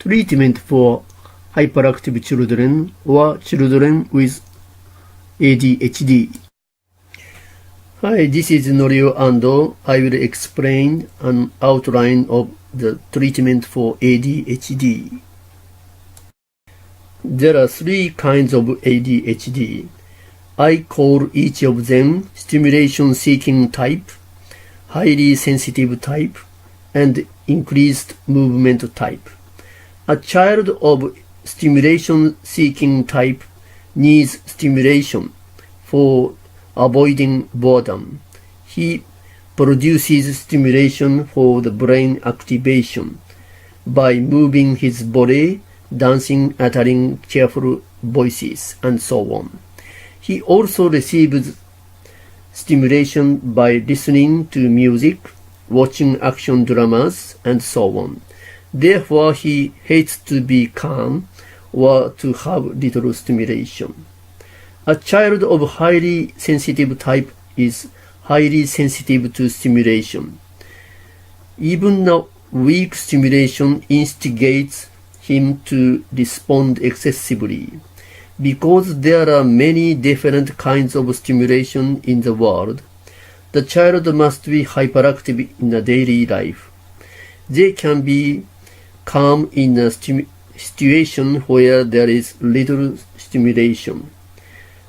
treatment for hyperactive children or children with ADHD. Hi, this is Norio Ando. I will explain an outline of the treatment for ADHD. There are three kinds of ADHD. I call each of them stimulation-seeking type, highly sensitive type, and increased movement type. A child of stimulation-seeking type needs stimulation for avoiding boredom. He produces stimulation for the brain activation by moving his body, dancing, uttering cheerful voices, and so on. He also receives stimulation by listening to music, watching action dramas, and so on. Therefore, he hates to be calm or to have little stimulation. A child of highly sensitive type is highly sensitive to stimulation. Even a weak stimulation instigates him to respond excessively. Because there are many different kinds of stimulation in the world, the child must be hyperactive in a daily life. They can be calm in a situation where there is little stimulation.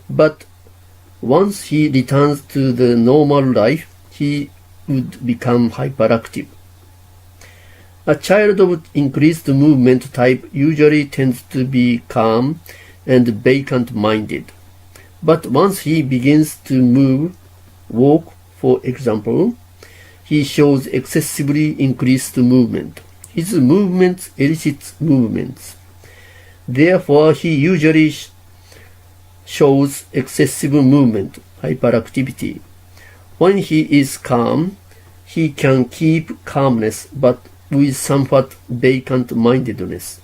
But once he returns to the normal life, he would become hyperactive. A child of increased movement type usually tends to be calm and vacant-minded. But once he begins to move, walk, for example, he shows excessively increased movement. His movements elicit movements. Therefore, he usually shows excessive movement, hyperactivity. When he is calm, he can keep calmness but with somewhat vacant-mindedness.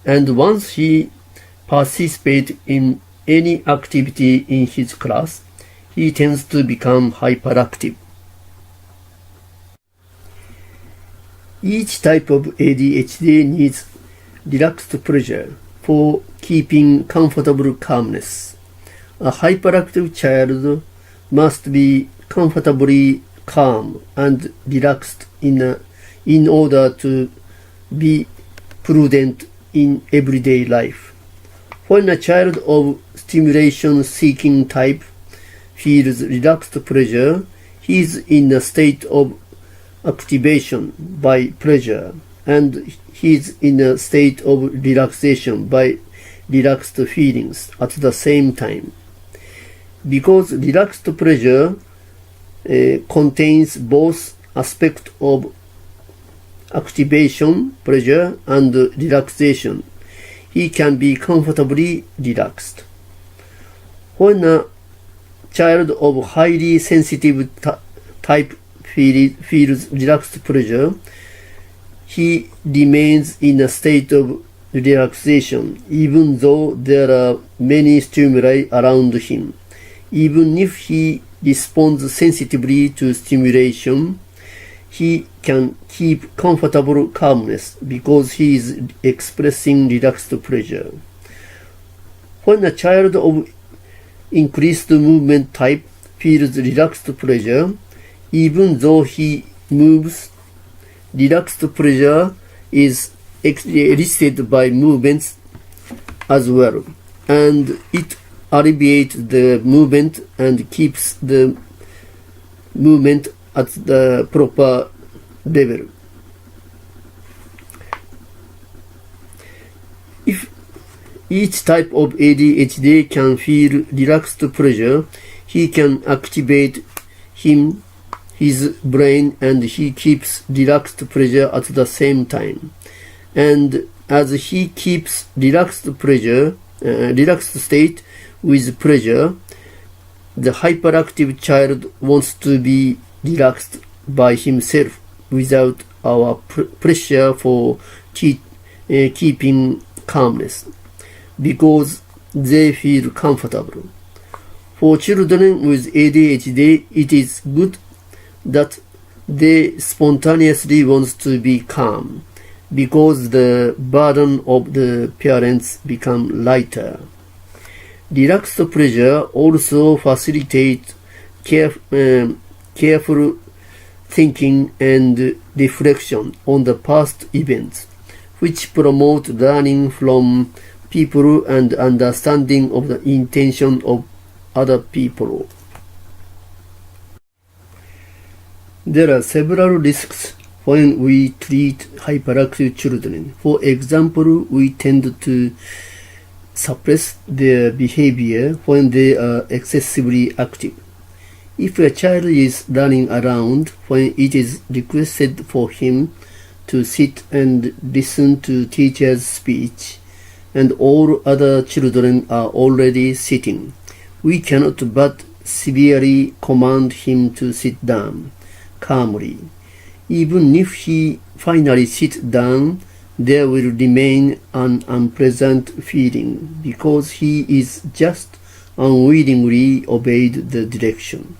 And once he participates in any activity in his class, he tends to become hyperactive. Each type of ADHD needs relaxed pressure for keeping comfortable calmness. A hyperactive child must be comfortably calm and relaxed in order to be prudent in everyday life. When a child of stimulation-seeking type feels relaxed pressure, he is in a state of activation by pleasure, and he is in a state of relaxation by relaxed feelings at the same time. Because relaxed pleasure contains both aspects of activation, pleasure, and relaxation, he can be comfortably relaxed. When a child of highly sensitive type feels relaxed pleasure, he remains in a state of relaxation even though there are many stimuli around him. Even if he responds sensitively to stimulation, he can keep comfortable calmness because he is expressing relaxed pleasure. When a child of increased movement type feels relaxed pleasure, even though he moves, relaxed pleasure is elicited by movements as well, and it alleviates the movement and keeps the movement at the proper level. If each type of ADHD can feel relaxed pleasure, he can activate his brain, and he keeps relaxed pleasure at the same time. And as he keeps relaxed state with pleasure, the hyperactive child wants to be relaxed by himself without our pressure for keeping calmness, because they feel comfortable. For children with ADHD, it is good that they spontaneously want to be calm, because the burden of the parents become lighter. Relaxed pleasure also facilitates careful thinking and reflection on the past events, which promote learning from people and understanding of the intention of other people. There are several risks when we treat hyperactive children. For example, we tend to suppress their behavior when they are excessively active. If a child is running around when it is requested for him to sit and listen to teacher's speech, and all other children are already sitting, we cannot but severely command him to sit down calmly. Even if he finally sits down, there will remain an unpleasant feeling because he is just unwillingly obeyed the direction.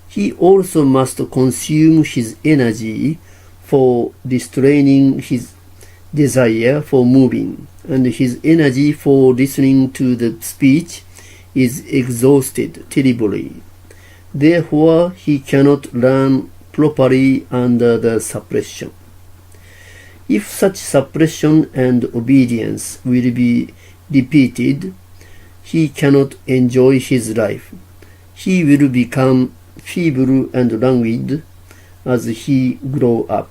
He also must consume his energy for restraining his desire for moving, and his energy for listening to the speech is exhausted terribly. Therefore, he cannot learn properly under the suppression. If such suppression and obedience will be repeated, he cannot enjoy his life. He will become feeble and languid as he grows up.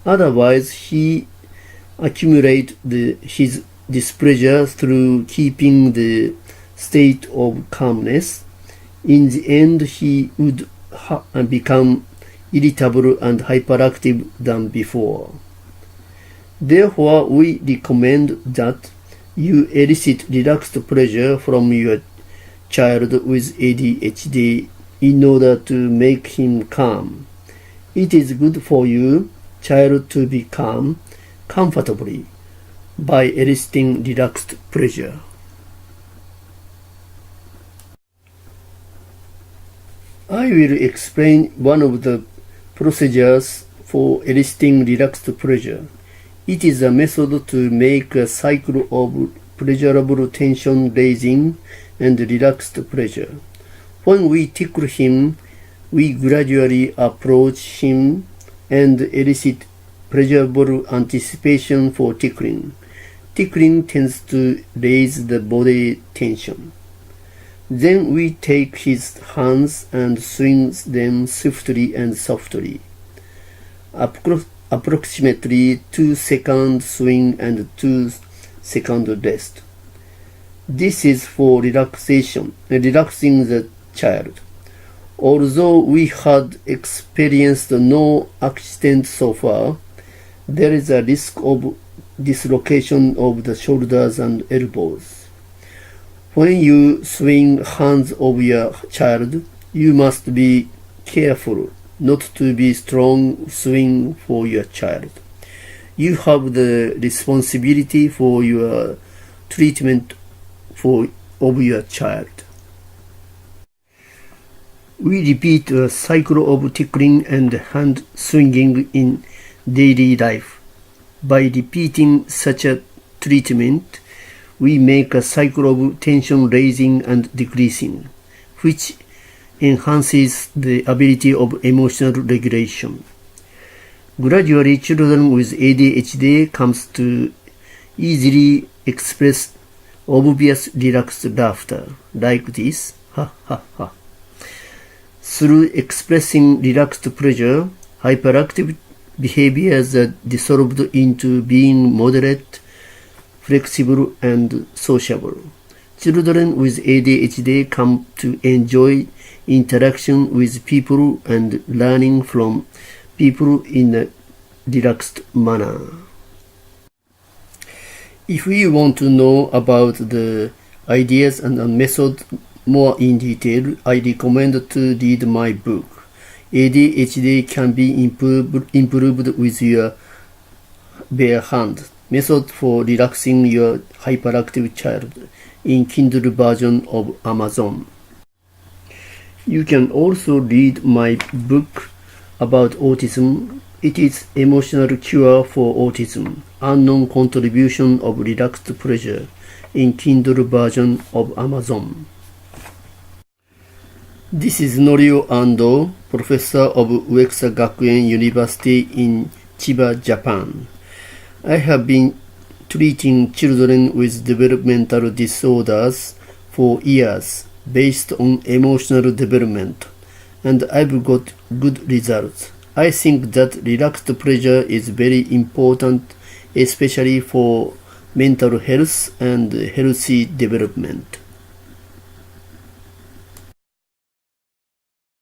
Otherwise, he accumulates his displeasure through keeping the state of calmness. In the end, he would become irritable and hyperactive than before. Therefore, we recommend that you elicit relaxed pleasure from your child with ADHD in order to make him calm. It is good for your child to be calm comfortably by eliciting relaxed pleasure. I will explain one of the procedures for eliciting relaxed pleasure. It is a method to make a cycle of pleasurable tension-raising and relaxed pleasure. When we tickle him, we gradually approach him and elicit pleasurable anticipation for tickling. Tickling tends to raise the body tension. Then we take his hands and swing them swiftly and softly. Approximately 2-second swing and 2-second rest. This is for relaxing the child. Although we had experienced no accident so far, there is a risk of dislocation of the shoulders and elbows. When you swing hands of your child, you must be careful not to be strong swing for your child. You have the responsibility for your treatment of your child. We repeat a cycle of tickling and hand swinging in daily life. By repeating such a treatment, we make a cycle of tension raising and decreasing, which enhances the ability of emotional regulation. Gradually, children with ADHD comes to easily express obvious relaxed laughter, like this, ha ha ha. Through expressing relaxed pleasure, hyperactive behaviors are dissolved into being moderate, flexible, and sociable. Children with ADHD come to enjoy interaction with people and learning from people in a relaxed manner. If you want to know about the ideas and method more in detail, I recommend to read my book. ADHD can be improved with your bare hand. Method for relaxing your hyperactive child in Kindle version of Amazon. You can also read my book about autism It is emotional cure for autism. Unknown contribution of relaxed pleasure in Kindle version of Amazon. This is Norio Ando, professor of Ueksa Gakuen University in Chiba, Japan. I have been treating children with developmental disorders for years based on emotional development, and I've got good results. I think that relaxed pleasure is very important, especially for mental health and healthy development.